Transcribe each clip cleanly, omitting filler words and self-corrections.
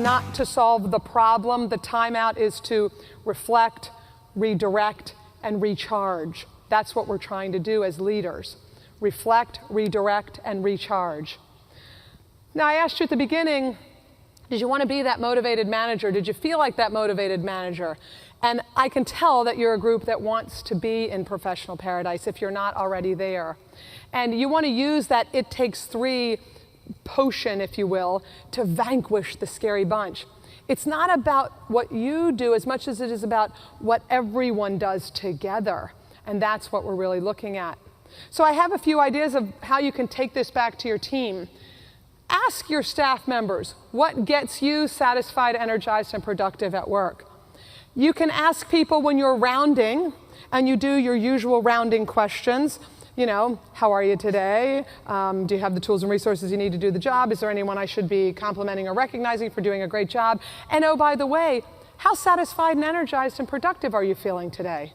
not to solve the problem. The timeout is to reflect, redirect, and recharge. That's what we're trying to do as leaders. Reflect, redirect, and recharge. Now, I asked you at the beginning, did you want to be that motivated manager? Did you feel like that motivated manager? And I can tell that you're a group that wants to be in professional paradise if you're not already there. And you want to use that it takes three potion, if you will, to vanquish the scary bunch. It's not about what you do as much as it is about what everyone does together. And that's what we're really looking at. So I have a few ideas of how you can take this back to your team. Ask your staff members, what gets you satisfied, energized, and productive at work? You can ask people when you're rounding, and you do your usual rounding questions. You know, how are you today? Do you have the tools and resources you need to do the job? Is there anyone I should be complimenting or recognizing for doing a great job? And oh, by the way, how satisfied and energized and productive are you feeling today?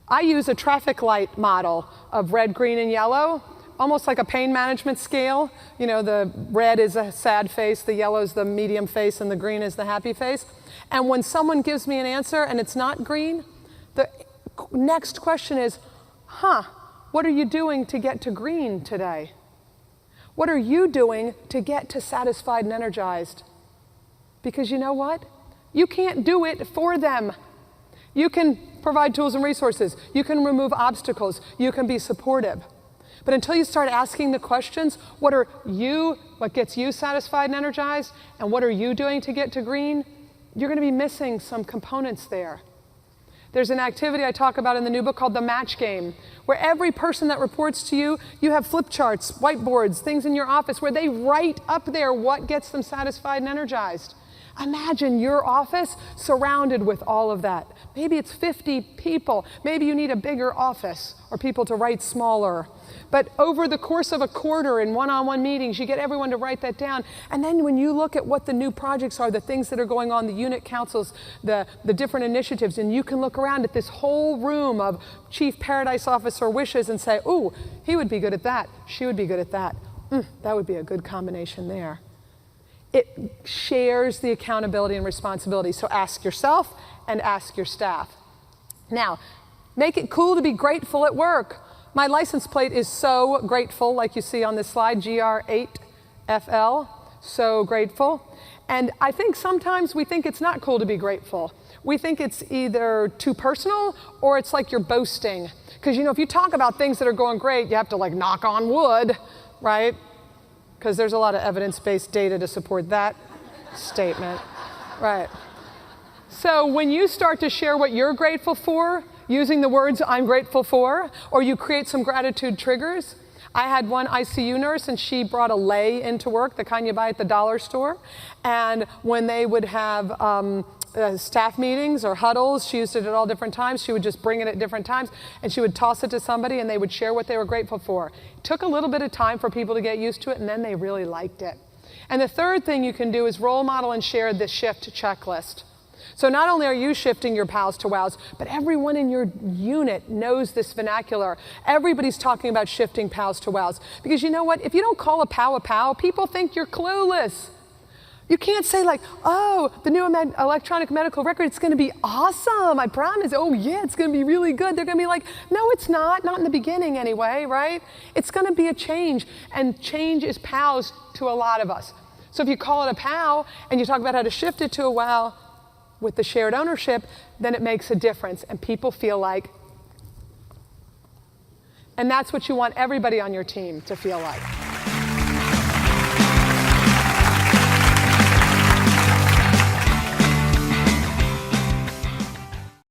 I use a traffic light model of red, green, and yellow, almost like a pain management scale. You know, the red is a sad face, the yellow is the medium face, and the green is the happy face. And when someone gives me an answer and it's not green, the next question is, what are you doing to get to green today? What are you doing to get to satisfied and energized? Because you know what? You can't do it for them. You can provide tools and resources. You can remove obstacles. You can be supportive. But until you start asking the questions, what gets you satisfied and energized, and what are you doing to get to green, you're going to be missing some components there. There's an activity I talk about in the new book called the match game, where every person that reports to you, you have flip charts, whiteboards, things in your office where they write up there what gets them satisfied and energized. Imagine your office surrounded with all of that. Maybe it's 50 people. Maybe you need a bigger office or people to write smaller. But over the course of a quarter in one-on-one meetings, you get everyone to write that down. And then when you look at what the new projects are, the things that are going on, the unit councils, the different initiatives, and you can look around at this whole room of Chief Paradise Officer wishes and say, ooh, he would be good at that. She would be good at that. That would be a good combination there. It shares the accountability and responsibility. So ask yourself and ask your staff. Now, make it cool to be grateful at work. My license plate is so grateful, like you see on this slide, GR8FL, so grateful. And I think sometimes we think it's not cool to be grateful. We think it's either too personal or it's like you're boasting. Because, you know, if you talk about things that are going great, you have to like knock on wood, right? Because there's a lot of evidence-based data to support that statement, right? So when you start to share what you're grateful for, using the words I'm grateful for, or you create some gratitude triggers. I had one ICU nurse and she brought a lei into work, the kind you buy at the dollar store. And when they would have staff meetings or huddles, she used it at all different times. She would just bring it at different times and she would toss it to somebody and they would share what they were grateful for. It took a little bit of time for people to get used to it and then they really liked it. And the third thing you can do is role model and share the shift checklist. So not only are you shifting your pals to wows, but everyone in your unit knows this vernacular. Everybody's talking about shifting pals to wows. Because you know what? If you don't call a pow, people think you're clueless. You can't say like, oh, the new electronic medical record, it's going to be awesome, I promise. Oh yeah, it's going to be really good. They're going to be like, no, it's not in the beginning anyway, right? It's going to be a change, and change is pals to a lot of us. So if you call it a pow and you talk about how to shift it to a wow, with the shared ownership, then it makes a difference and people feel like, and that's what you want everybody on your team to feel like.